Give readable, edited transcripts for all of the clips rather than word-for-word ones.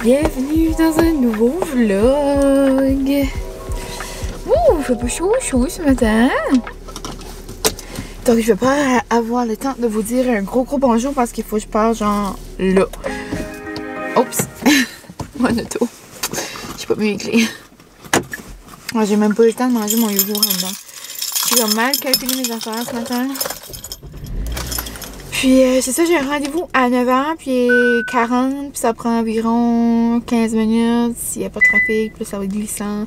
Bienvenue dans un nouveau vlog. Ouh, il fait pas chaud ce matin. Donc je vais pas avoir le temps de vous dire un gros bonjour parce qu'il faut que je parte genre là. Oups, mon auto. J'ai pas mis les clés. Moi, j'ai même pas eu le temps de manger mon yogourt en dedans. J'ai mal calculé mes affaires ce matin. Puis c'est ça, j'ai un rendez-vous à 9h, puis 40, puis ça prend environ 15 minutes. S'il n'y a pas de trafic, puis ça va être glissant.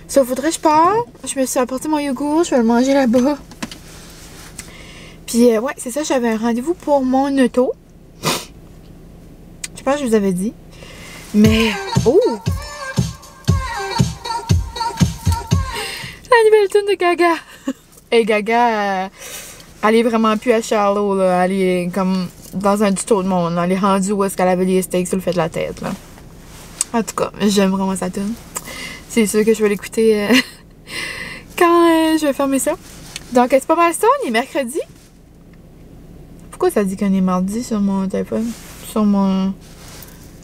Ça, faudrait que je parte. Je me suis apporté mon yogourt, je vais le manger là-bas. Puis ouais, c'est ça, j'avais un rendez-vous pour mon auto. Je pense que je vous avais dit. Mais, oh! La nouvelle tune de Gaga. Et Gaga... elle est vraiment plus à Charlot, là. Elle est comme dans un tuto de monde. Elle est rendue où est-ce qu'elle avait les steaks sur le fait de la tête, là. En tout cas, j'aime vraiment sa tune. C'est sûr que je vais l'écouter quand je vais fermer ça. Donc, c'est pas mal ça. On est mercredi. Pourquoi ça dit qu'on est mardi sur mon téléphone? Sur mon...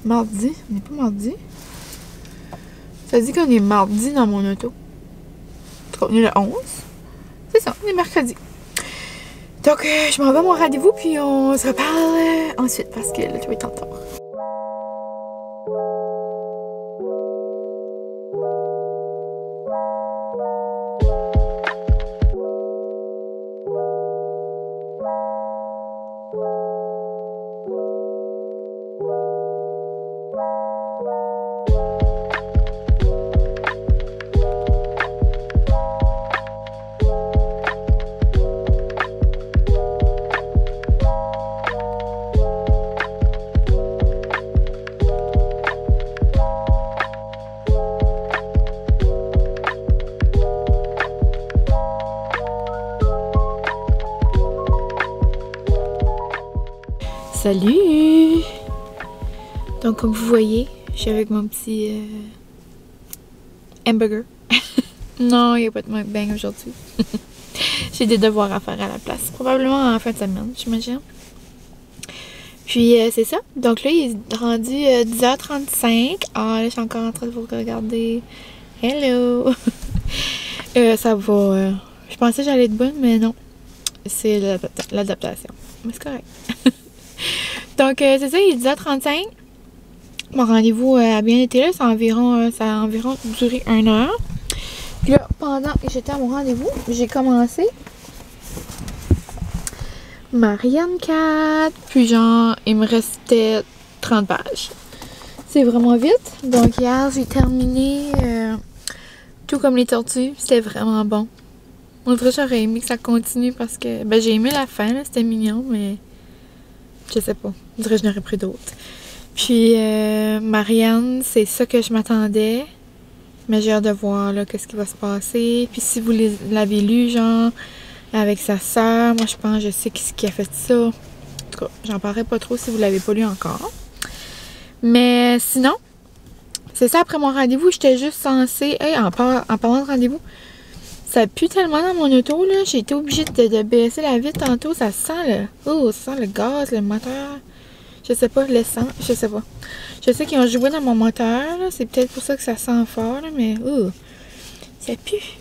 Mardi? On n'est pas mardi? Ça dit qu'on est mardi dans mon auto. En tout cas, on est le 11. C'est ça, on est mercredi. Donc, je m'en vais à mon rendez-vous, puis on se reparle ensuite, parce que là, tu vas être en retard. Salut! Donc comme vous voyez, je suis avec mon petit hamburger. Non, il n'y a pas de mukbang aujourd'hui. J'ai des devoirs à faire à la place. Probablement en fin de semaine, j'imagine. Puis c'est ça. Donc là, il est rendu 10h35. Ah, là, je suis encore en train de vous regarder. Hello! Ça va. Je pensais que j'allais être bonne, mais non. C'est l'adaptation. Mais c'est correct. Donc, c'est ça, il est 10h35. Mon rendez-vous a bien été là. Ça a environ duré 1 heure. Puis là, pendant que j'étais à mon rendez-vous, j'ai commencé Marianne 4. Puis genre, il me restait 30 pages. C'est vraiment vite. Donc, hier, j'ai terminé Tout comme les tortues. C'était vraiment bon. On dirait que j'aurais aimé que ça continue parce que... Ben, j'ai aimé la fin, c'était mignon, mais... Je sais pas. Je dirais que j'en aurais pris d'autres. Puis, Marianne, c'est ça que je m'attendais. Mais j'ai hâte de voir, là, qu'est-ce qui va se passer. Puis, si vous l'avez lu, genre, avec sa sœur, moi, je pense, je sais qui a fait ça. En tout cas, j'en parlerai pas trop si vous l'avez pas lu encore. Mais sinon, C'est ça, après mon rendez-vous, j'étais juste censée... Hey, en parlant de rendez-vous, ça pue tellement dans mon auto, là. J'ai été obligée de baisser la vitre tantôt. Ça sent ça sent le gaz, le moteur. Je sais pas, l'essence, je sais pas. Je sais qu'ils ont joué dans mon moteur, là. C'est peut-être pour ça que ça sent fort, là, mais... ça pue.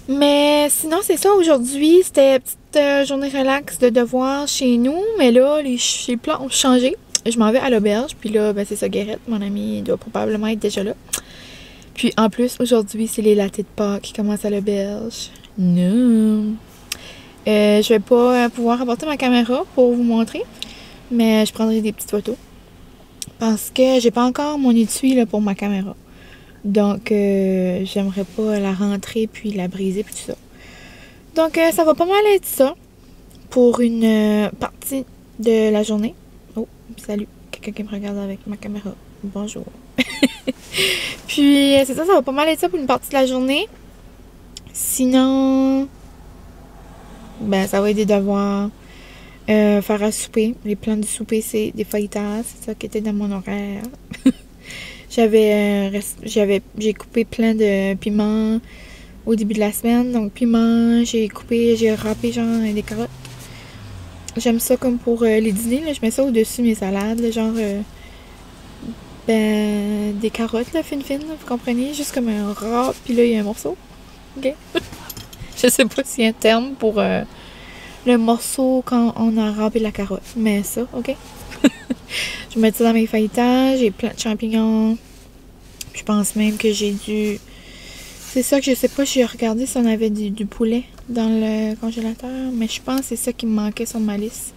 Mais sinon, c'est ça. Aujourd'hui, c'était petite journée relax de devoir chez nous. Mais là, les plans ont changé. Je m'en vais à l'auberge. Puis là, ben, c'est ça, Guérette, mon ami, doit probablement être déjà là. Puis en plus, aujourd'hui, c'est les latés de Pâques qui commencent à l'auberge. Non. Je vais pas pouvoir apporter ma caméra pour vous montrer. Mais je prendrai des petites photos. Parce que j'ai pas encore mon étui là, pour ma caméra. Donc, j'aimerais pas la rentrer puis la briser puis tout ça. Donc, ça va pas mal être ça pour une partie de la journée. Oh, salut. Quelqu'un qui me regarde avec ma caméra. Bonjour. Puis, c'est ça, ça va pas mal être ça pour une partie de la journée. Sinon, ben, ça va être des devoirs. Faire à souper. Les plans du souper, c'est des fajitas. C'est ça qui était dans mon horaire. J'ai coupé plein de piments au début de la semaine. Donc, piments, j'ai râpé genre des carottes. J'aime ça comme pour les dîners. Là, je mets ça au-dessus de mes salades. Là, genre, des carottes, là, fines, vous comprenez? Juste comme un râpe, puis là, il y a un morceau. OK? Je sais pas s'il y a un terme pour le morceau quand on a râpé la carotte. Mais ça, OK? Je vais mettre ça dans mes fajitas. J'ai plein de champignons. Je pense même que j'ai du... C'est ça que je sais pas, j'ai regardé si on avait du poulet dans le congélateur. Mais je pense que c'est ça qui me manquait sur ma liste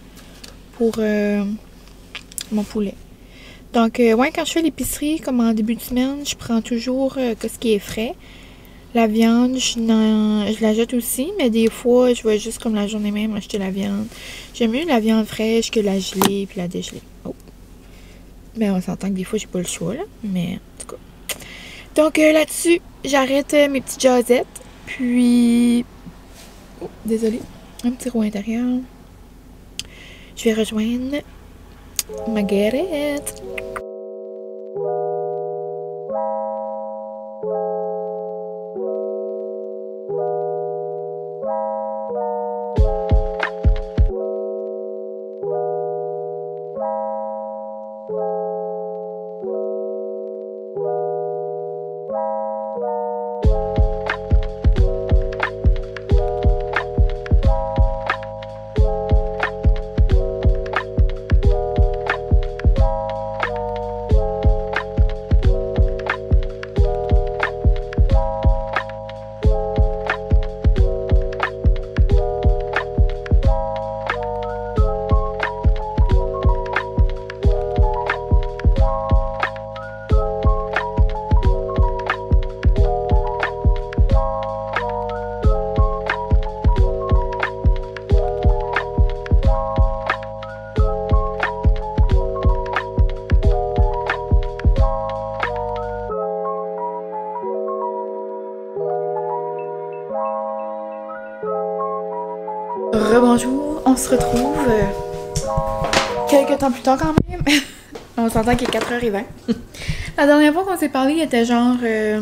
pour mon poulet. Donc, ouais, quand je fais l'épicerie, comme en début de semaine, je prends toujours ce qui est frais. La viande, je la jette aussi, mais des fois, je vais juste comme la journée même acheter la viande. J'aime mieux la viande fraîche que la gelée puis la dégelée. Oh. Ben, on s'entend que des fois, j'ai pas le choix, là. Mais, en tout cas. Donc, là-dessus, j'arrête mes petites jasettes. Puis... Oh, désolée. Un petit roux intérieur. Je vais rejoindre ma Guérette. Rebonjour, on se retrouve quelques temps plus tard quand même. On s'entend qu'il est 4h20. La dernière fois qu'on s'est parlé, il était genre... je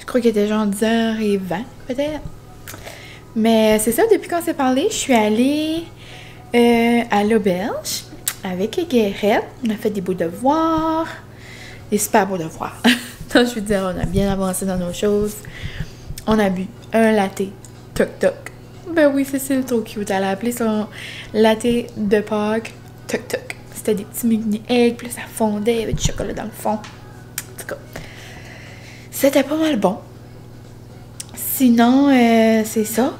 crois qu'il était genre 10h20 peut-être. Mais c'est ça, depuis qu'on s'est parlé, je suis allée à l'auberge avec Guérette. On a fait des beaux devoirs. Des super beaux devoirs. Donc, je veux dire, on a bien avancé dans nos choses. On a bu un latte toc-toc. Ben oui, c'est trop cute. Elle a appelé son latte de Pâques toc-toc. C'était des petits mini eggs, puis là, ça fondait, il y avait du chocolat dans le fond. En tout cas, c'était pas mal bon. Sinon, c'est ça.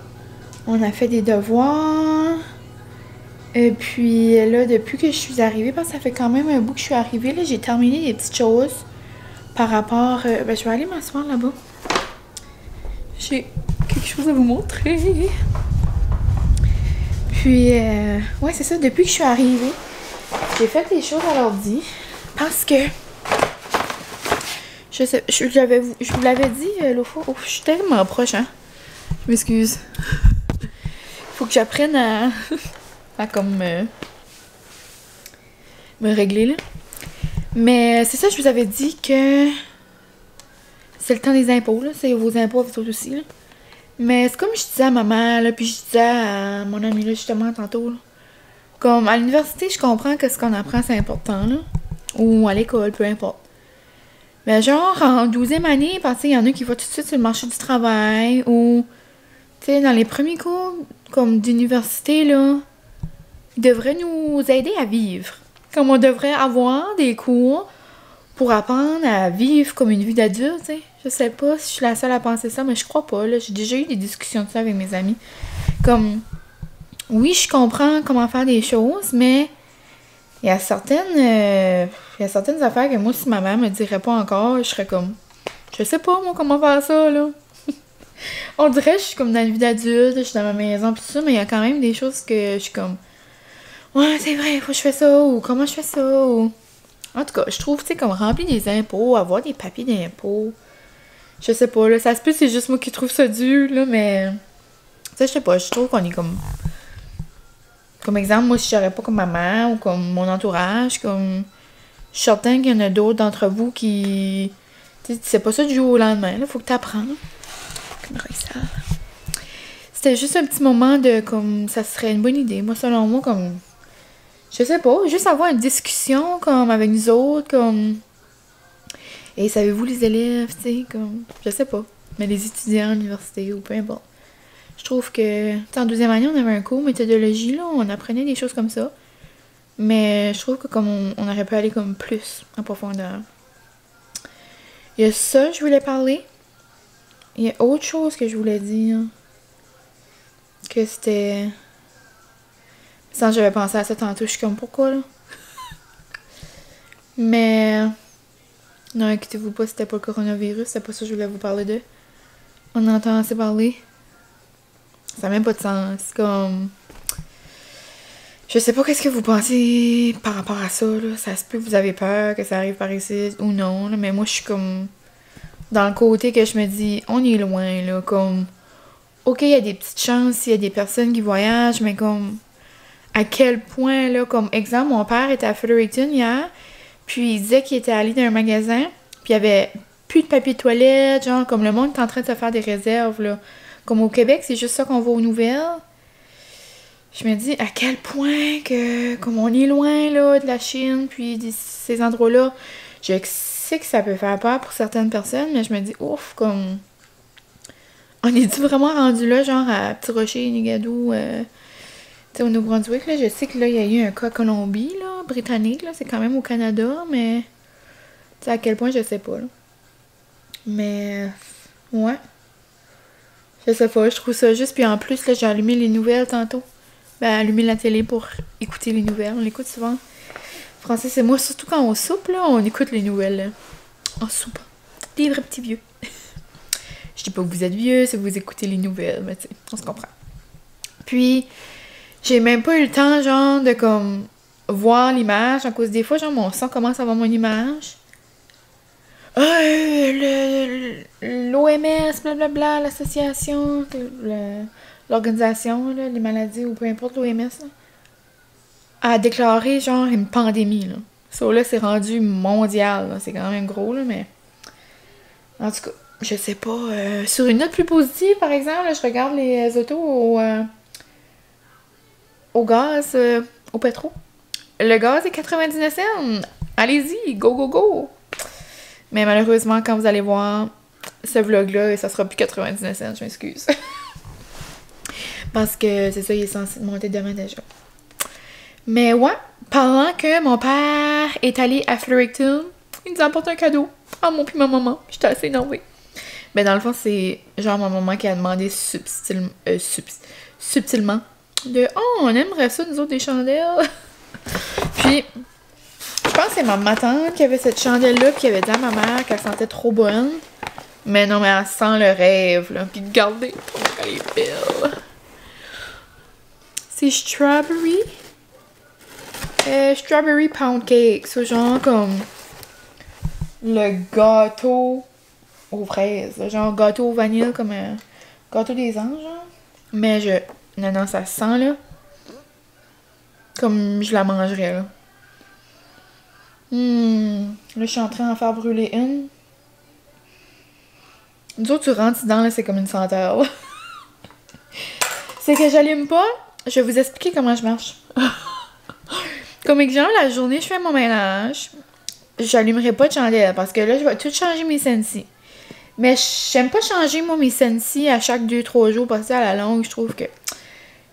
On a fait des devoirs. Et puis là, depuis que je suis arrivée, parce que ça fait quand même un bout que je suis arrivée, là, j'ai terminé des petites choses par rapport... ben, je vais aller m'asseoir là-bas. J'ai quelque chose à vous montrer. Puis, ouais, c'est ça. Depuis que je suis arrivée, j'ai fait des choses à l'ordi parce que je vous l'avais dit l'autre fois. Oh, je suis tellement proche, hein. Je m'excuse. Faut que j'apprenne à comme me régler, là. Mais c'est ça, je vous avais dit que c'est le temps des impôts, là. C'est vos impôts, vous autres aussi, là. Mais c'est comme je disais à ma mère, là, puis je disais à mon ami, là, justement, tantôt, là. Comme, à l'université, je comprends que ce qu'on apprend, c'est important, là. Ou à l'école, peu importe. Mais genre, en 12e année, parce qu'il y en a qui vont tout de suite sur le marché du travail, ou, tu sais, dans les premiers cours, comme d'université, là, ils devraient nous aider à vivre. Comme on devrait avoir des cours pour apprendre à vivre comme une vie d'adulte, tu sais. Je sais pas si je suis la seule à penser ça, mais je crois pas, là. J'ai déjà eu des discussions de ça avec mes amis. Comme, oui, je comprends comment faire des choses, mais il y a certaines affaires que moi, si ma mère me dirait pas encore, je serais comme, je sais pas, moi, comment faire ça, là. On dirait que je suis comme dans une vie d'adulte, je suis dans ma maison, pis tout ça, mais il y a quand même des choses que je suis comme, ouais, c'est vrai, faut que je fasse ça, ou comment je fais ça, ou... En tout cas, je trouve, tu sais, comme remplir des impôts, avoir des papiers d'impôts, je sais pas, là, ça se peut, c'est juste moi qui trouve ça dur, là, mais... Tu sais, je sais pas, je trouve qu'on est comme... Comme exemple, moi, si j'aurais pas comme ma mère ou comme mon entourage, comme... Je suis certaine qu'il y en a d'autres d'entre vous qui... Tu sais, c'est pas ça du jour au lendemain, là, faut que t'apprennes. Comme ça. C'était juste un petit moment de, comme, ça serait une bonne idée. Moi, selon moi, comme... Je sais pas, juste avoir une discussion, comme, avec nous autres, comme... Et savez-vous, les élèves, tu sais, comme... Je sais pas. Mais les étudiants à l'université ou peu importe. Je trouve que... En 12e année, on avait un cours méthodologie, là, on apprenait des choses comme ça. Mais je trouve que comme on aurait pu aller comme plus en profondeur. Il y a ça, je voulais parler. Il y a autre chose que je voulais dire. Que c'était... Sans j'avais pensé à ça tantôt, je suis comme, pourquoi, là? Mais... Non, inquiétez-vous pas, c'était pas le coronavirus, c'est pas ça que je voulais vous parler de. On entend assez parler. Ça n'a même pas de sens. Comme... Je sais pas qu'est-ce que vous pensez par rapport à ça, là. Ça se peut que vous avez peur que ça arrive par ici ou non, là. Mais moi, je suis comme... Dans le côté que je me dis, on est loin, là. Comme... Ok, il y a des petites chances, il y a des personnes qui voyagent, mais comme... À quel point, là, comme exemple, mon père était à Fredericton hier, puis il disait qu'il était allé dans un magasin, puis il y avait plus de papier de toilette, genre, comme le monde est en train de se faire des réserves, là. Comme au Québec, c'est juste ça qu'on voit aux nouvelles. Je me dis à quel point que, comme on est loin, là, de la Chine, puis de ces endroits-là, je sais que ça peut faire peur pour certaines personnes, mais je me dis, ouf, comme... On est-tu vraiment rendu là, genre, à Petit Rocher, Nigadou, tu sais, au Nouveau-Brunswick, là, je sais que là, il y a eu un cas à Colombie, là, britannique, là, c'est quand même au Canada, mais... Tu sais, à quel point, je sais pas, là. Mais... Ouais. Je sais pas, je trouve ça juste, puis en plus, là, j'ai allumé les nouvelles tantôt. Ben, allumer la télé pour écouter les nouvelles. On l'écoute souvent. Francis et moi, surtout quand on soupe, là, on écoute les nouvelles. Là. On soupe. Des vrais petits vieux. Je dis pas que vous êtes vieux si vous écoutez les nouvelles, mais tu sais, on se comprend. Puis, j'ai même pas eu le temps, genre, de comme voir l'image, à cause des fois, genre, mon sang commence à avoir mon image. L'OMS, blablabla, l'association, l'organisation, là, les maladies, ou peu importe, l'OMS, là, a déclaré, genre, une pandémie, là. Ça, là, c'est rendu mondial, là. C'est quand même gros, là, mais... En tout cas, je sais pas. Sur une note plus positive, par exemple, là, je regarde les autos au gaz, au pétrole. Le gaz est 99 cents. Allez-y, go, go, go! Mais malheureusement, quand vous allez voir ce vlog-là, ça sera plus 99 cents, je m'excuse. Parce que c'est ça, il est censé monter demain déjà. Mais ouais, pendant que mon père est allé à Fredericton, il nous a apporté un cadeau à mon puis ma maman. J'étais assez énervée. Mais dans le fond, c'est genre ma maman qui a demandé subtilement de « Oh, on aimerait ça, nous autres, des chandelles! » Puis, je pense que c'est ma tante qui avait cette chandelle-là puis qui avait dit à ma mère qu'elle sentait trop bonne. Mais non, mais elle sent le rêve, là. Puis regardez comment elle est belle. C'est strawberry. Strawberry pound cake. C'est genre comme le gâteau aux fraises. Là. Genre gâteau au vanille comme un gâteau des anges, genre. Mais je... Non, ça sent, là. Comme je la mangerais, là. Là, je suis en train d'en faire brûler une. Nous autres, tu rentres dedans, là, c'est comme une senteur, là. C'est que j'allume pas. Je vais vous expliquer comment je marche. Comme exemple, la journée, je fais mon ménage. J'allumerai pas de chandelle parce que là, je vais tout changer mes Scentsy. Mais j'aime pas changer, moi, mes Scentsy à chaque 2-3 jours parce que à la longue, je trouve que...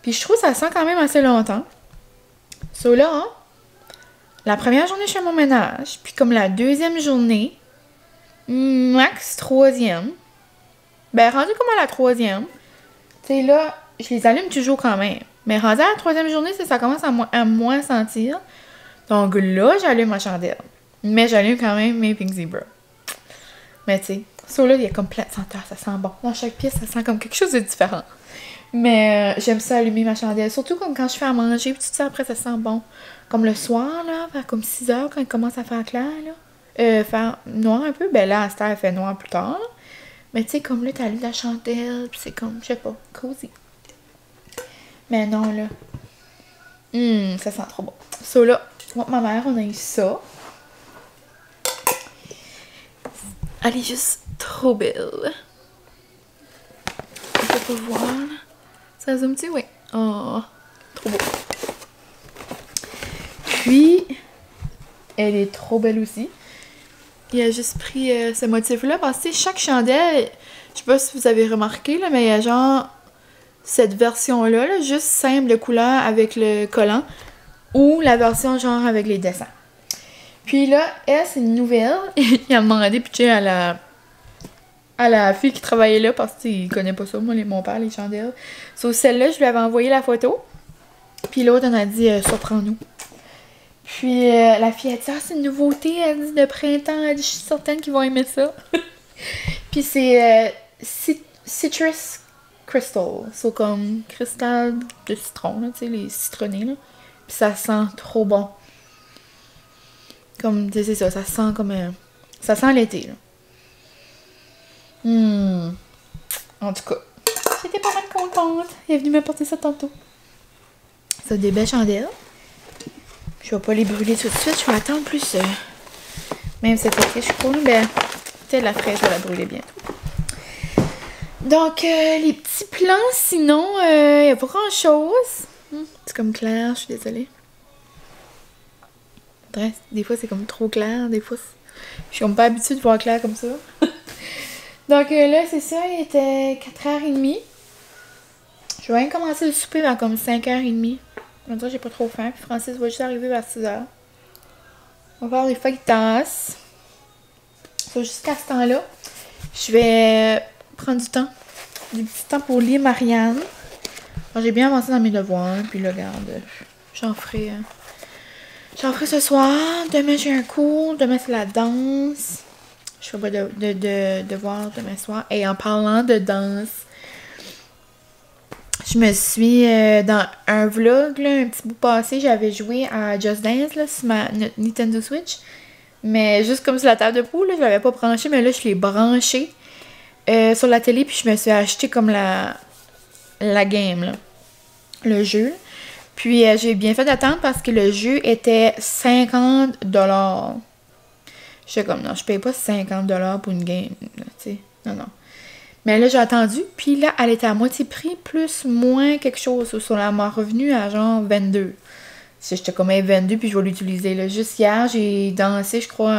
Puis je trouve que ça sent quand même assez longtemps. So là, hein, la première journée, je fais mon ménage. Puis comme la deuxième journée, max troisième. Ben, rendu comme à la troisième. Tu sais, là, je les allume toujours quand même. Mais rendu à la troisième journée, ça commence à moins sentir. Donc là, j'allume ma chandelle. Mais j'allume quand même mes Pink Zebra. Mais tu sais, ça là, il y a comme plein de senteurs, ça sent bon. Dans chaque pièce, ça sent comme quelque chose de différent. Mais j'aime ça allumer ma chandelle. Surtout comme quand je fais à manger, puis tout ça, après, ça sent bon. Comme le soir, là, vers comme 6 heures, quand il commence à faire clair, là. Faire noir un peu. Ben là, à cette heure, il fait noir plus tard, là. Mais tu sais, comme là, t'allumes la chandelle, puis c'est comme, je sais pas, cozy. Mais non, là. Ça sent trop bon. So là, moi, ma mère, on a eu ça. Elle est juste trop belle. On peut pas voir, là. Ça zoome-tu? Oui. Oh, trop beau. Puis, elle est trop belle aussi. Il a juste pris ce motif-là parce que chaque chandelle, je sais pas si vous avez remarqué, là, mais il y a genre cette version-là, là, juste simple de couleur avec le collant, ou la version genre avec les dessins. Puis là, elle, c'est une nouvelle. Il a demandé pitcher à la fille qui travaillait là parce qu'il connaît pas ça, moi, mon père, les chandelles. Sur celle-là, je lui avais envoyé la photo. Puis l'autre, on a dit surprends-nous. Puis la fille a dit ah, c'est une nouveauté, elle dit de printemps, elle dit je suis certaine qu'ils vont aimer ça. Puis c'est Citrus Crystal, c'est comme cristal de citron, là, tu sais, les citronnés, là. Puis ça sent trop bon. Comme, tu sais, c'est ça sent comme... ça sent l'été, là. En tout cas, j'étais pas mal contente. Il est venu m'apporter ça tantôt. Ça, des belles chandelles. Je vais pas les brûler tout de suite, je vais attendre plus. Même cet été, je crois, ben, peut-être la fraîche, je vais la brûler bientôt. Donc, les petits plans, sinon, il n'y a pas grand-chose. C'est comme clair, je suis désolée. Bref, des fois, c'est comme trop clair, des fois, je suis comme pas habituée de voir clair comme ça. Donc, là, c'est ça, il était 4h30. Je vais même commencer le souper vers comme 5h30. Je vais dire, j'ai pas trop faim, puis Francis va juste arriver vers 6h. On va faire les fajitas. So, jusqu'à ce temps-là, je vais prendre du petit temps pour lire Marianne. Alors, j'ai bien avancé dans mes devoirs, puis là, regarde, j'en ferai ce soir. Demain, j'ai un cours. Demain, c'est la danse. Je ferai pas de devoirs demain soir. Et en parlant de danse, je me suis, dans un vlog, là, un petit bout passé, j'avais joué à Just Dance, là, sur ma Nintendo Switch. Mais juste comme sur la table de poule, là, je l'avais pas branché, mais là, je l'ai branché sur la télé, puis je me suis acheté comme la game, là, le jeu. Puis j'ai bien fait d'attendre parce que le jeu était 50$. J'étais comme, non, je paye pas 50$ pour une game, tu sais, non. Mais là, j'ai attendu, puis là, elle était à moitié prix, plus, moins quelque chose. Sur la m'a revenu à genre 22. J'étais comme 22, puis je vais l'utiliser, là. Juste hier, j'ai dansé, je crois,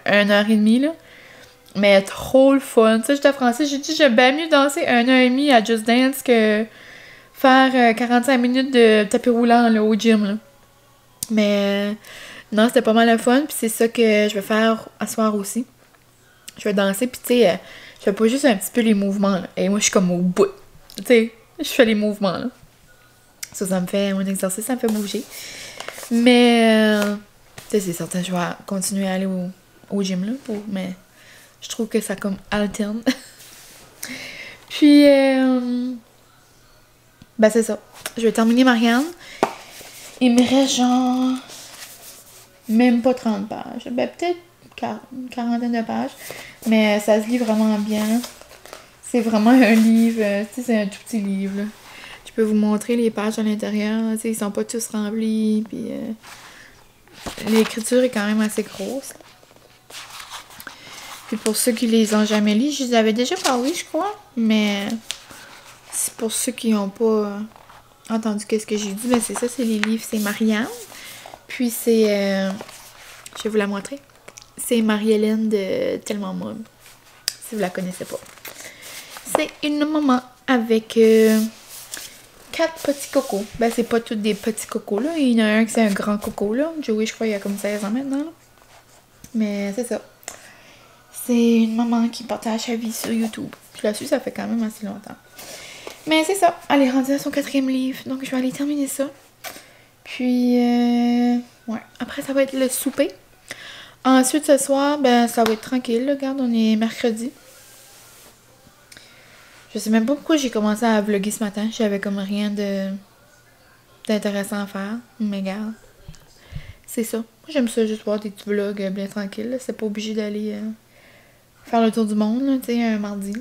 1h30, là. Mais trop le fun. Tu sais, j'étais français, j'ai dit, j'aime bien mieux danser 1h30 à Just Dance que faire 45 minutes de tapis roulant, là, au gym, là. Mais non, c'était pas mal le fun, puis c'est ça que je vais faire à soir aussi. Je vais danser, puis tu sais, je fais pas juste un petit peu les mouvements, là. Et moi, je suis comme au bout. Tu sais, je fais les mouvements, là. Ça me fait, mon exercice, ça me fait bouger. Mais, tu sais, c'est certain, je vais continuer à aller au gym, là, mais je trouve que ça comme alterne. Puis, ben c'est ça. Je vais terminer Marianne. Il me reste genre même pas 30 pages. Ben peut-être une quarantaine de pages. Mais ça se lit vraiment bien. C'est vraiment un livre. Tu sais, c'est un tout petit livre, là. Je peux vous montrer les pages à l'intérieur. Tu sais, ils sont pas tous remplis. Puis l'écriture est quand même assez grosse. Puis pour ceux qui les ont jamais lus, je les avais déjà parlé, je crois. Mais c'est pour ceux qui n'ont pas entendu qu'est-ce que j'ai dit. Ben c'est ça, c'est les livres, c'est Marianne. Puis c'est... je vais vous la montrer. C'est Marie-Hélène de Tellement Mode. Si vous la connaissez pas. C'est une maman avec 4 petits cocos. Ben c'est pas tous des petits cocos là. Il y en a un qui c'est un grand coco là. Joey, je crois, il a comme 16 ans maintenant. Là. Mais c'est ça. C'est une maman qui partage sa vie sur YouTube. Je l'ai su, ça fait quand même assez longtemps. Mais c'est ça. Elle est rendue à son 4e livre. Donc je vais aller terminer ça. Puis, ouais. Après, ça va être le souper. Ensuite, ce soir, ben ça va être tranquille. Là. Regarde, on est mercredi. Je sais même pas pourquoi j'ai commencé à vlogger ce matin. J'avais comme rien d'intéressant à faire. Mais regarde. C'est ça. Moi, j'aime ça juste voir des petits vlogs bien tranquilles. C'est pas obligé d'aller... faire le tour du monde, tu sais, un mardi.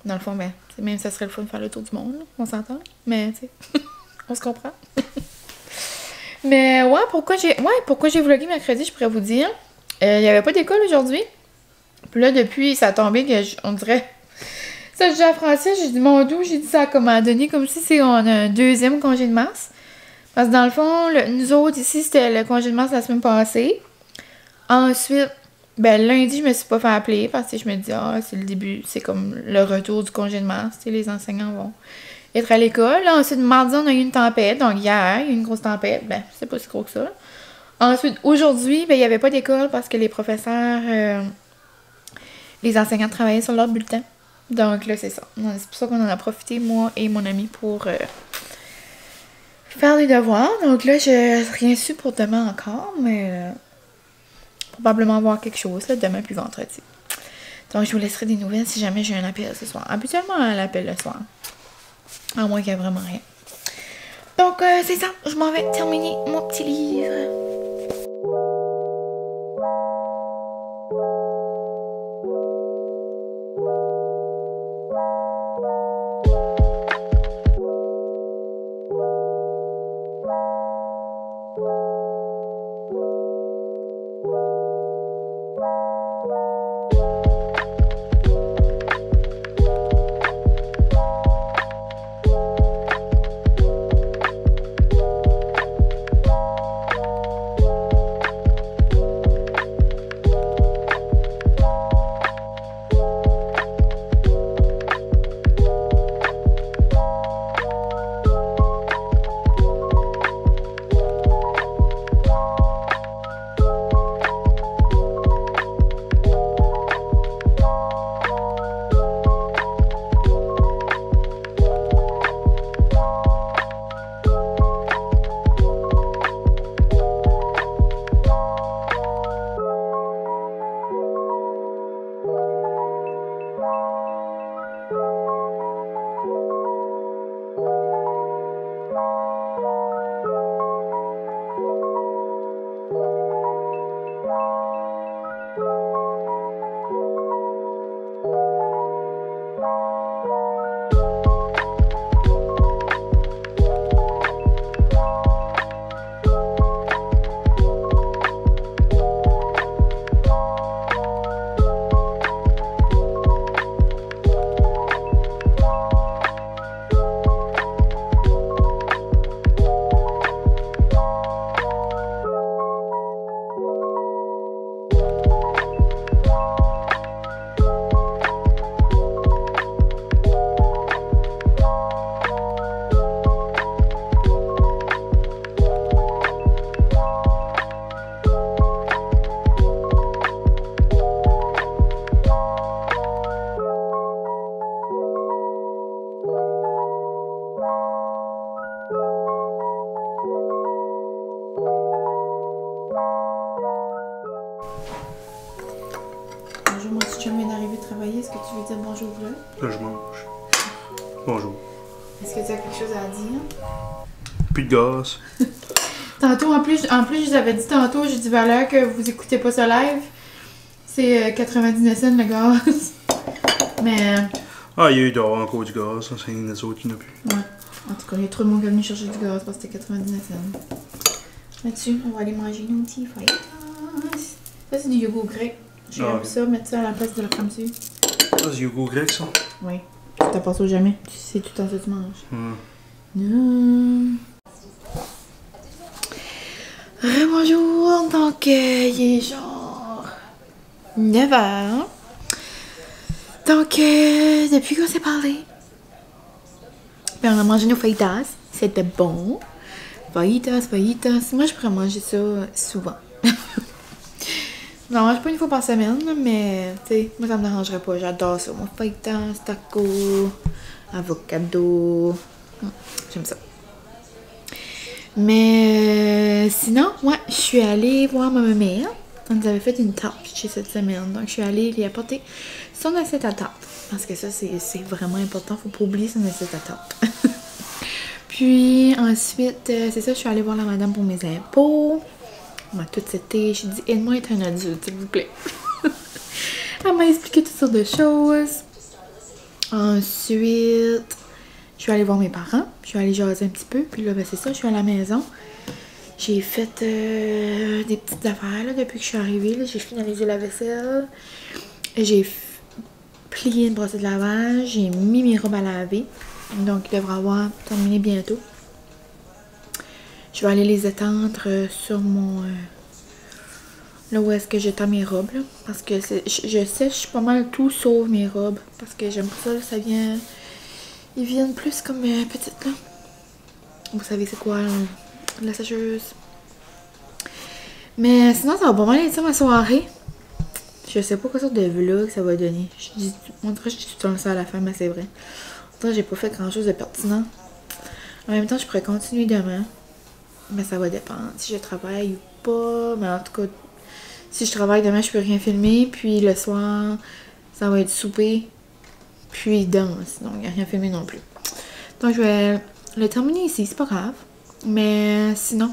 Dans le fond, ben, même ça serait le fun de faire le tour du monde, là, on s'entend. Mais, tu sais, on se comprend. Mais, ouais, pourquoi j'ai vlogué mercredi, je pourrais vous dire. Il n'y avait pas d'école aujourd'hui. Puis là, depuis, ça a tombé que, on dirait... Ça, je dis à Francis, j'ai dit, mon doux, j'ai dit ça comme à donner, comme si on a un 2e congé de mars. Parce que dans le fond, nous autres, ici, c'était le congé de mars la semaine passée. Ensuite... Ben, lundi, je me suis pas fait appeler parce que je me dis, c'est le début, c'est comme le retour du congé de mars. Les enseignants vont être à l'école. Ensuite, mardi, on a eu une tempête. Donc, hier, il y a eu une grosse tempête. Ben, c'est pas si gros que ça. Ensuite, aujourd'hui, ben, il n'y avait pas d'école parce que les professeurs, les enseignants travaillaient sur leur bulletin. Donc, là, c'est ça. C'est pour ça qu'on en a profité, moi et mon ami, pour faire les devoirs. Donc, là, j'ai rien su pour demain encore, mais... probablement voir quelque chose là, demain puis vendredi. Donc, je vous laisserai des nouvelles si jamais j'ai un appel ce soir. Habituellement, elle appelle le soir. À moins qu'il n'y ait vraiment rien. Donc, c'est ça. Je m'en vais terminer mon petit livre. Est-ce que tu veux dire bonjour là? Là, je mange. Bonjour. Est-ce que tu as quelque chose à dire? Plus de gaz. Tantôt, en plus, je vous avais dit tantôt, j'ai dit Valère que vous écoutez pas ça live. C'est 99 cents le gaz. Mais... Ah, il y a eu dehors encore du gaz, c'est les autres qui n'ont plus. Ouais. En tout cas, il y a trop de monde qui est venu chercher du gaz parce que c'était 99 cents. Là-dessus, on va aller manger nos petits fajitas. Ça, c'est du yogourt grec. J'aime ça, mettre ça à la place de la crème dessus. Ah, c'est yogourt grec, ça? Oui. Tu t'en passes au jamais. Tu sais tout le temps ça tu manges. Bonjour, donc il est genre 9h. Donc, depuis qu'on s'est parlé, ben, on a mangé nos fajitas. C'était bon. Fajitas. Moi, je pourrais manger ça souvent. Non, je mange pas une fois par semaine, mais tu sais, moi, ça me dérangerait pas. J'adore ça. Mon fajitas, taco, avocado. J'aime ça. Mais sinon, ouais, je suis allée voir ma mère. On nous avait fait une tarte chez cette semaine. Donc, je suis allée lui apporter son assiette à tarte. Parce que ça, c'est vraiment important. Faut pas oublier son assiette à tarte. Puis, ensuite, c'est ça, je suis allée voir la madame pour mes impôts. On m'a tout cité. J'ai dit, aide-moi à être un adulte, s'il vous plaît. Elle m'a expliqué toutes sortes de choses. Ensuite, je suis allée voir mes parents. Je suis allée jaser un petit peu. Puis là, ben, c'est ça, je suis à la maison. J'ai fait des petites affaires là, depuis que je suis arrivée. J'ai finalisé la vaisselle. J'ai plié une brosse de lavage. J'ai mis mes robes à laver. Donc, il devrait avoir terminé bientôt. Je vais aller les étendre sur mon... là où est-ce que j'étends mes robes. Là, parce que je sèche pas mal tout sauf mes robes. Parce que j'aime pas ça. Là, ça vient... Ils viennent plus comme petites là. Vous savez c'est quoi la sécheuse. Mais sinon, ça va pas mal être ça ma soirée. Je sais pas quelle sorte de vlog ça va donner. On dirait que je dis tout le temps ça à la fin, mais c'est vrai. J'ai pas fait grand chose de pertinent. En même temps, je pourrais continuer demain. Mais ça va dépendre si je travaille ou pas. Mais en tout cas, si je travaille demain, je peux rien filmer. Puis le soir, ça va être souper. Puis danse. Donc, il n'y a rien filmé non plus. Donc, je vais le terminer ici. C'est pas grave. Mais sinon,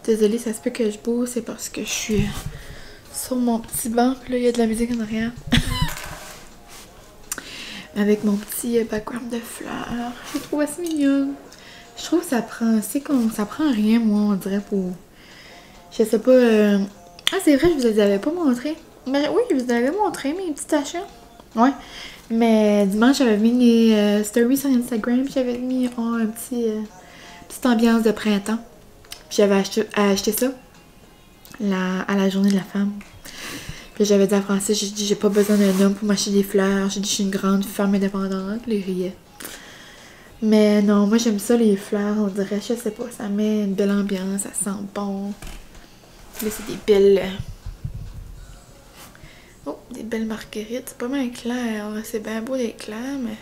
désolée, ça se peut que je bouge. C'est parce que je suis sur mon petit banc. Puis là, il y a de la musique en arrière. Avec mon petit background de fleurs. Je trouve assez mignonne. Je trouve que ça prend... C'est comme... Ça prend rien, moi, on dirait, pour... Je sais pas... Ah, c'est vrai, je vous les avais pas montré. Mais oui, je vous avais montré mes petits achats. Ouais. Mais dimanche, j'avais mis les stories sur Instagram. J'avais mis un petite ambiance de printemps. Puis j'avais acheté ça à la journée de la femme. Puis j'avais dit à Francis, j'ai dit, j'ai pas besoin d'un homme pour m'acheter des fleurs. J'ai dit, je suis une grande femme indépendante. Les riait. Mais non, moi j'aime ça, les fleurs, on dirait, je sais pas, ça met une belle ambiance, ça sent bon. Là, c'est des belles... Oh, des belles marguerites. C'est pas mal clair, là. C'est bien beau d'être clair, mais...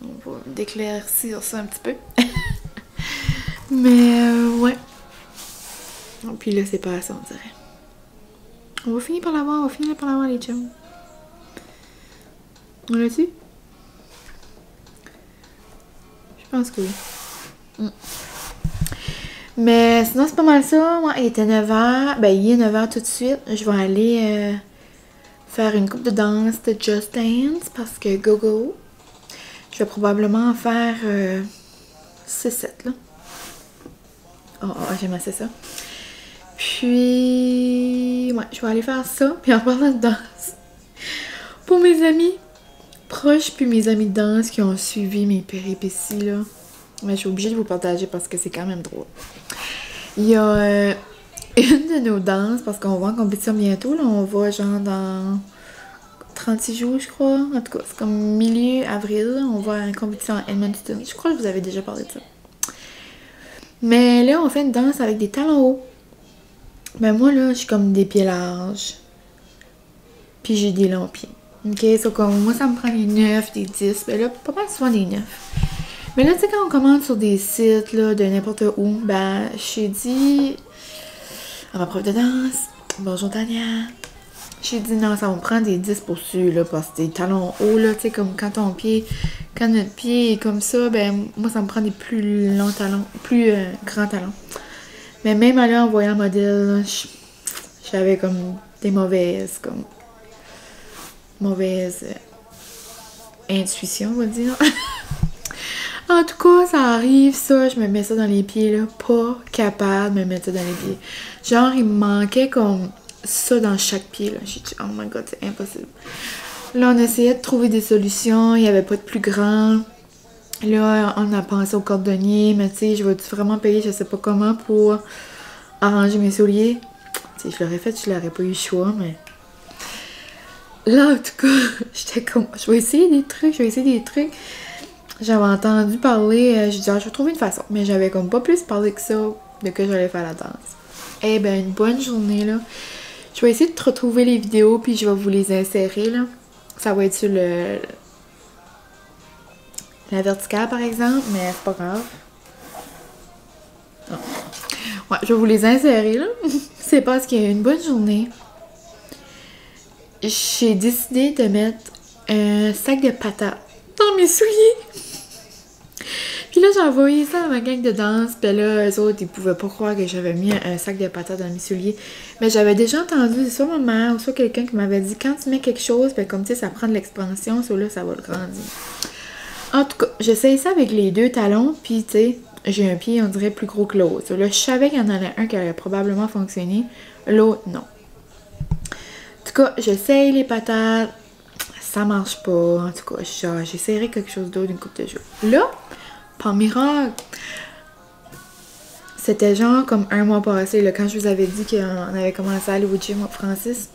On va déclaircir ça un petit peu. Mais, ouais. Oh, puis là, c'est pas ça, on dirait. On va finir par l'avoir, les chums. On l'a-tu? Je pense que oui. Mais sinon, c'est pas mal ça. Moi, il était 9h. Ben, il est 9h tout de suite. Je vais aller faire une coupe de danse de Just Dance parce que go. Je vais probablement en faire 6-7 là. Oh, j'aime assez ça. Puis, ouais, je vais aller faire ça. Puis en parlant de danse, pour mes amis proches, puis mes amis de danse qui ont suivi mes péripéties, là. Mais je suis obligée de vous partager parce que c'est quand même drôle. Il y a une de nos danses, parce qu'on va en compétition bientôt, là. On va genre dans 36 jours, je crois. En tout cas, c'est comme milieu avril, là. On va en compétition à Edmonton. Je crois que je vous avais déjà parlé de ça. Mais là, on fait une danse avec des talons hauts. Ben moi, là, je suis comme des pieds larges. Puis j'ai des longs pieds. Ok, c'est comme moi, ça me prend des 9, des 10. Ben là, pas mal souvent des 9. Mais là, tu sais, quand on commande sur des sites, là, de n'importe où, ben, j'ai dit à ma prof de danse, bonjour Tania. J'ai dit non, ça me prend des 10 pour dessus, là, parce que des talons hauts, là, tu sais, comme quand notre pied est comme ça, ben, moi, ça me prend des plus longs talons, plus grands talons. Mais même aller en voyant le modèle, j'avais comme des mauvaises intuitions, on va dire. En tout cas, ça arrive, ça, je me mets ça dans les pieds, là. Pas capable de me mettre ça dans les pieds. Genre, il me manquait comme ça dans chaque pied, là. J'ai dit, oh my god, c'est impossible. Là, on essayait de trouver des solutions, il n'y avait pas de plus grand. Là, on a pensé au cordonnier, mais tu sais, je vais vraiment payer, je sais pas comment, pour arranger mes souliers. Tu sais, je l'aurais fait, je l'aurais pas eu le choix, mais... Là, en tout cas, j'étais comme, je vais essayer des trucs, J'avais entendu parler, j'ai dit, ah, je vais trouver une façon. Mais j'avais comme pas plus parlé que ça de que j'allais faire la danse. Eh ben, une bonne journée, là. Je vais essayer de retrouver les vidéos, puis je vais vous les insérer, là. Ça va être sur la verticale, par exemple, mais c'est pas grave. Non. Ouais, je vais vous les insérer, là. C'est parce qu'il y a une bonne journée. J'ai décidé de mettre un sac de patates dans mes souliers. Puis là, j'ai envoyé ça à ma gang de danse. Puis là, eux autres, ils pouvaient pas croire que j'avais mis un sac de patates dans mes souliers. Mais j'avais déjà entendu, soit ma mère ou soit quelqu'un qui m'avait dit, quand tu mets quelque chose, ben comme tu sais, ça prend de l'expansion, ça là, ça va le grandir. En tout cas, j'essaye ça avec les deux talons, puis tu sais, j'ai un pied, on dirait, plus gros que l'autre. Là, je savais qu'il y en avait un qui allait probablement fonctionner, l'autre, non. En tout cas, j'essaye les patates, ça marche pas. En tout cas, j'essaierai quelque chose d'autre une couple de jours. Là, par miracle, c'était genre comme un mois passé, là, quand je vous avais dit qu'on avait commencé à aller au gym, Francis.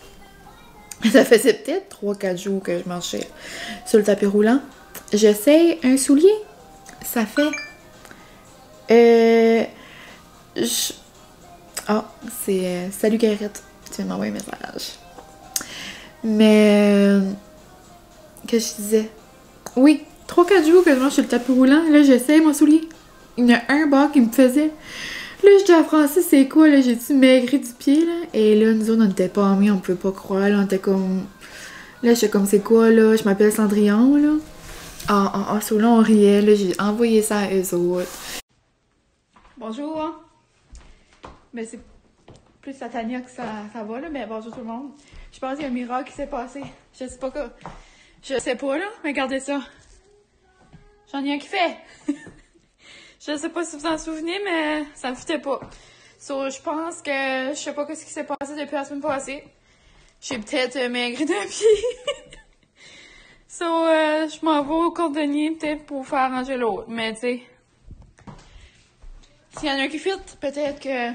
Ça faisait peut-être 3-4 jours que je marchais sur le tapis roulant. J'essaye un soulier. Ça fait... Ah, c'est... Salut Garrett. Tu m'as envoyé un message. Mais... Qu'est-ce que je disais? Oui, 3-4 jours que je marche sur le tapis roulant. Là, j'essaye mon soulier. Il y en a un bas qui me faisait... Là, je dis à Francis, c'est quoi, là? J'ai-tu maigri du pied, là? Et là, nous autres, on n'était pas amis, on pouvait pas croire, là. On était comme... Là, j'étais comme, c'est quoi, là? Je m'appelle Cendrillon, là. So là, on riait, là. J'ai envoyé ça à eux autres. Bonjour. Mais c'est plus à Tania que ça va, là. Mais bonjour tout le monde. Je pense qu'il y a un miracle qui s'est passé. Je sais pas quoi. Je sais pas, là. Mais regardez ça. J'en ai un qui fait. Je sais pas si vous en souvenez, mais ça me foutait pas. So, je pense que je sais pas ce qui s'est passé depuis la semaine passée. J'ai peut-être maigri d'un pied. So, je m'en vais au cordonnier peut-être pour faire ranger l'autre. Mais tu sais, s'il y en a un qui fit, peut-être que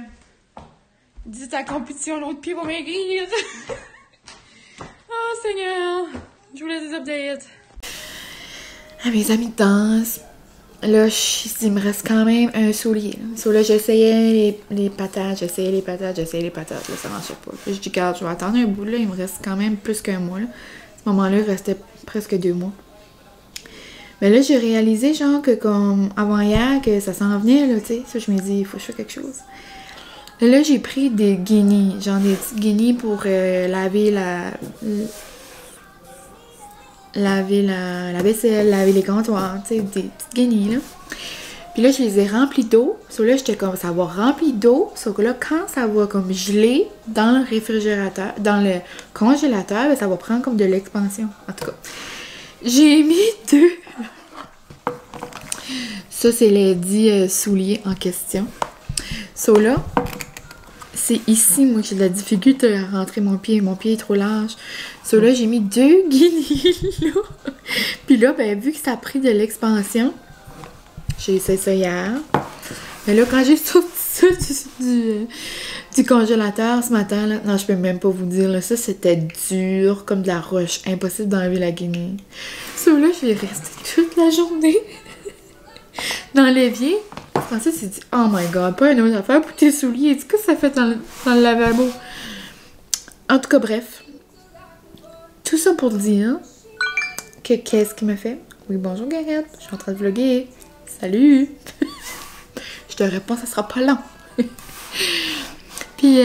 dis ta compétition, l'autre pied va maigrir. Oh Seigneur, je voulais des updates. À mes amis de danse. Là, il me reste quand même un soulier. So, là, j'essayais les patates, Là, ça marchait pas. Puis, je dis, regarde, je vais attendre un bout, là. Il me reste quand même plus qu'un mois, là. À ce moment-là, il restait presque 2 mois. Mais là, j'ai réalisé, genre, que comme avant-hier, que ça s'en venait, là, tu sais. Ça, je me dis, il faut que je fasse quelque chose. Là, j'ai pris des guenilles. Genre, des petites guenilles pour laver la vaisselle, laver les comptoirs, tu sais, des petites guenilles, là. Puis là, je les ai remplies d'eau. So là, j'étais comme, ça va remplir d'eau. Sauf que là, quand ça va comme geler dans le réfrigérateur, dans le congélateur, ben, ça va prendre comme de l'expansion. En tout cas, j'ai mis 2. Ça, c'est les 10 souliers en question. So là, c'est ici, moi, que j'ai de la difficulté à rentrer mon pied. Mon pied est trop large. So là, j'ai mis 2 guenilles, là. Puis là, ben, vu que ça a pris de l'expansion, j'ai essayé ça hier. Mais là, quand j'ai sorti ça du congélateur ce matin, là, non, je peux même pas vous dire, là, ça, c'était dur comme de la roche. Impossible d'enlever la guenille. So là, je vais rester toute la journée dans l'évier. Francis s'est dit, oh my god, pas une autre affaire pour tes souliers. Qu'est-ce que ça fait dans le lavabo? En tout cas, bref. Tout ça pour dire que qu'est-ce qu'il me fait? Oui, bonjour Garrett, je suis en train de vlogger. Salut! Je te réponds, ça sera pas long. Puis,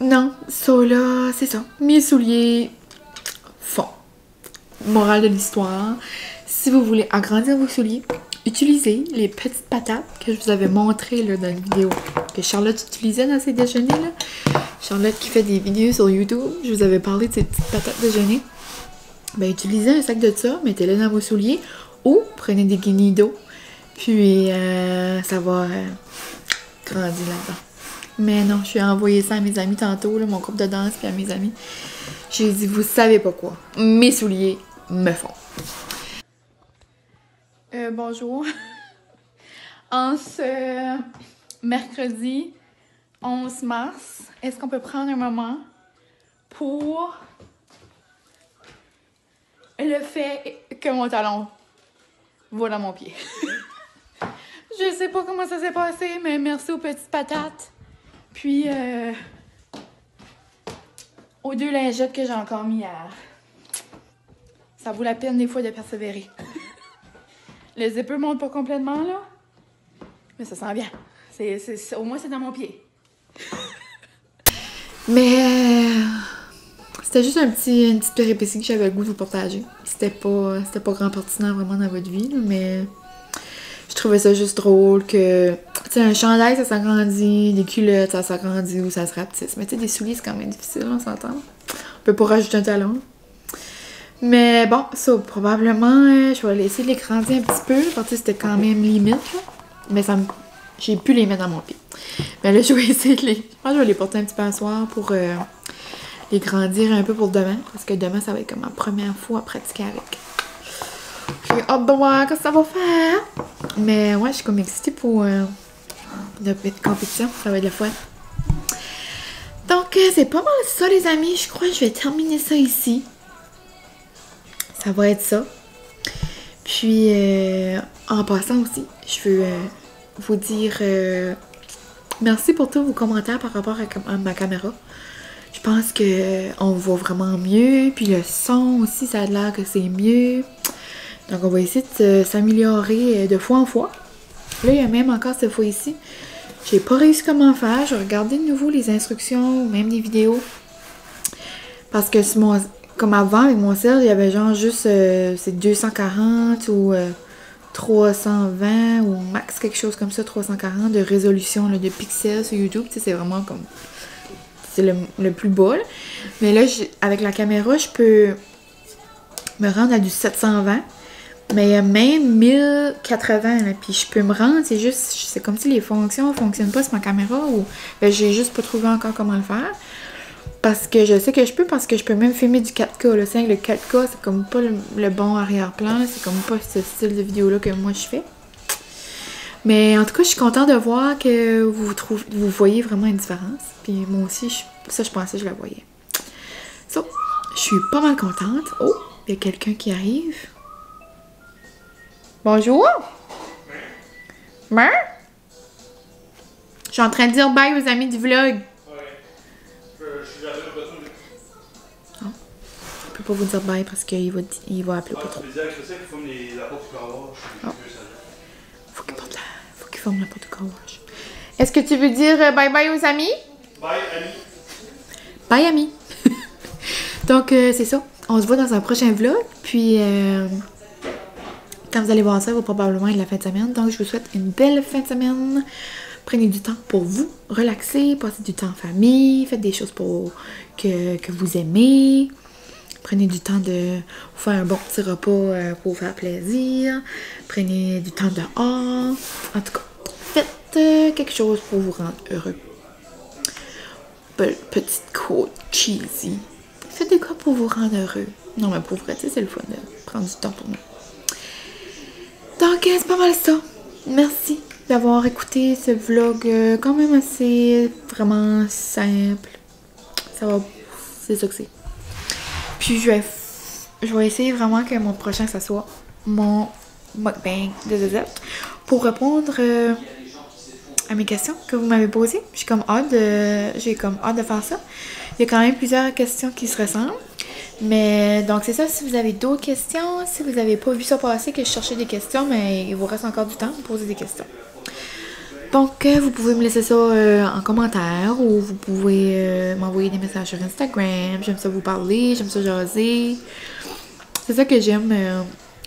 non, ça là, c'est ça. Mes souliers font. Morale de l'histoire, si vous voulez agrandir vos souliers, utilisez les petites patates que je vous avais montrées là, dans la vidéo que Charlotte utilisait dans ses déjeuners. Là. Charlotte qui fait des vidéos sur YouTube, je vous avais parlé de ces petites patates déjeuner. Ben, utilisez un sac de ça, mettez-le dans vos souliers. ou prenez des guenilles d'eau. Puis ça va grandir là-dedans. Mais non, je vais envoyer ça à mes amis tantôt, là, mon groupe de danse, puis à mes amis. J'ai dit, vous savez pas quoi, mes souliers me font. Bonjour. En ce mercredi 11 mars, est-ce qu'on peut prendre un moment pour le fait que mon talon va dans mon pied? Je sais pas comment ça s'est passé, mais merci aux petites patates. Puis aux 2 lingettes que j'ai encore mis hier. Ça vaut la peine des fois de persévérer. Le zipper monte pas complètement là, mais ça sent bien. Au moins c'est dans mon pied. Mais c'était juste une petite péripétie que j'avais le goût de vous partager. C'était pas grand pertinent vraiment dans votre vie, là, mais je trouvais ça juste drôle que, tu sais, un chandail ça s'agrandit, des culottes ça s'agrandit ou ça se rapetisse. Mais tu sais, des souliers c'est quand même difficile, on s'entend. On peut pas rajouter un talon. Mais bon, ça, probablement, je vais essayer de les grandir un petit peu. Parce que c'était quand même limite, là. Mais ça me... j'ai pu les mettre dans mon pied. Mais là, je vais essayer de les... Je pense que je vais les porter un petit peu à soir pour les grandir un peu pour demain. Parce que demain, ça va être comme ma première fois à pratiquer avec. J'ai hâte de voir ce que ça va faire. Mais ouais, je suis comme excitée pour la compétition. Ça va être le fun. Donc, c'est pas mal ça, les amis. Je crois que je vais terminer ça ici. Ça va être ça. Puis, en passant aussi, je veux vous dire merci pour tous vos commentaires par rapport à ma caméra. Je pense qu'on voit vraiment mieux. Puis le son aussi, ça a l'air que c'est mieux. Donc, on va essayer de s'améliorer de fois en fois. Là, il y a même encore cette fois ici. J'ai pas réussi comment faire. Je vais regarder de nouveau les instructions ou même les vidéos. Parce que sur mon... Comme avant, avec mon cell, il y avait genre juste c'est 240 ou 320 ou max quelque chose comme ça, 340 de résolution là, de pixels sur YouTube. Tu sais, c'est vraiment comme... C'est le plus bas. Là. Mais là, avec la caméra, je peux me rendre à du 720. Mais il y a même 1080. Là, puis je peux me rendre, c'est juste... C'est comme si les fonctions ne fonctionnent pas sur ma caméra ou... Ben, j'ai juste pas trouvé encore comment le faire. Parce que je sais que je peux même filmer du 4K. Là. C'est le 4K, c'est comme pas le bon arrière-plan. C'est comme pas ce style de vidéo-là que moi je fais. Mais en tout cas, je suis contente de voir que vous voyez vraiment une différence. Puis moi aussi, je pensais que je la voyais. So, je suis pas mal contente. Oh, il y a quelqu'un qui arrive. Bonjour! Je suis en train de dire bye aux amis du vlog. Je peux pas vous dire bye parce qu'il va appeler pas trop. Faut qu'il forme la porte du car wash. Est-ce que tu veux dire bye bye aux amis? Bye amis. Bye amis. Donc c'est ça. On se voit dans un prochain vlog. Puis quand vous allez voir ça, il va probablement être la fin de semaine. Donc je vous souhaite une belle fin de semaine. Prenez du temps pour vous, relaxer, passez du temps en famille, faites des choses que vous aimez. Prenez du temps de vous faire un bon petit repas pour vous faire plaisir. Prenez du temps dehors. En tout cas, faites quelque chose pour vous rendre heureux. Petite côte cheesy. Faites des quoi pour vous rendre heureux. Non, mais pour vrai, c'est le fun de prendre du temps pour nous. Donc, c'est pas mal ça. Merci d'avoir écouté ce vlog quand même assez vraiment simple. Ça va, c'est ça que c'est. Puis je vais essayer vraiment que mon prochain ça soit mon mukbang de ZZ pour répondre à mes questions que vous m'avez posées. J'ai comme hâte de faire ça. Il y a quand même plusieurs questions qui se ressemblent. Mais donc c'est ça, si vous avez d'autres questions, si vous n'avez pas vu ça passer, que je cherchais des questions, mais il vous reste encore du temps pour poser des questions. Donc, vous pouvez me laisser ça en commentaire ou vous pouvez m'envoyer des messages sur Instagram. J'aime ça vous parler, j'aime ça jaser. C'est ça que j'aime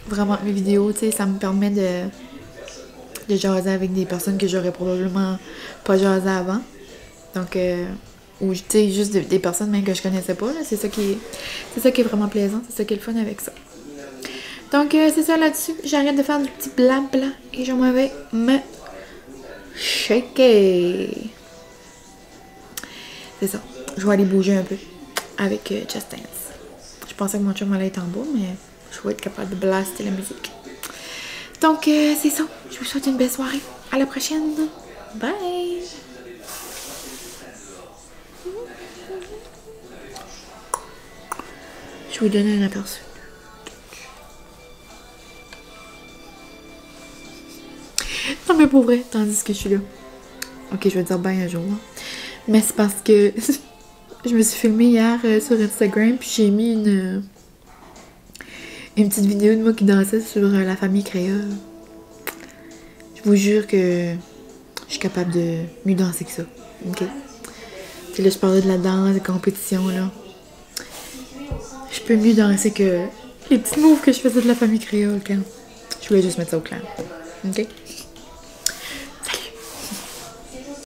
vraiment mes vidéos, tu sais, ça me permet de jaser avec des personnes que j'aurais probablement pas jasé avant. Donc, ou tu sais, juste des personnes même que je connaissais pas, là. C'est ça qui est vraiment plaisant, c'est ça qui est le fun avec ça. Donc, c'est ça là-dessus. J'arrête de faire du petit blabla et je m'en vais me shaker. C'est ça. Je vais aller bouger un peu avec Just Dance. Je pensais que mon chum allait être en bas, mais je vais être capable de blaster la musique. Donc, c'est ça. Je vous souhaite une belle soirée. À la prochaine. Bye! Je vais vous donner un aperçu. Non, mais pour vrai, tandis que je suis là. Ok, je vais dire bye un jour. Mais c'est parce que je me suis filmée hier sur Instagram, puis j'ai mis une petite vidéo de moi qui dansait sur la famille créole. Je vous jure que je suis capable de mieux danser que ça. Ok? Puis là, je parlais de la danse, de compétition, là. Je peux mieux danser que les petits moves que je faisais de la famille créole quand je voulais juste mettre ça au clair. Ok?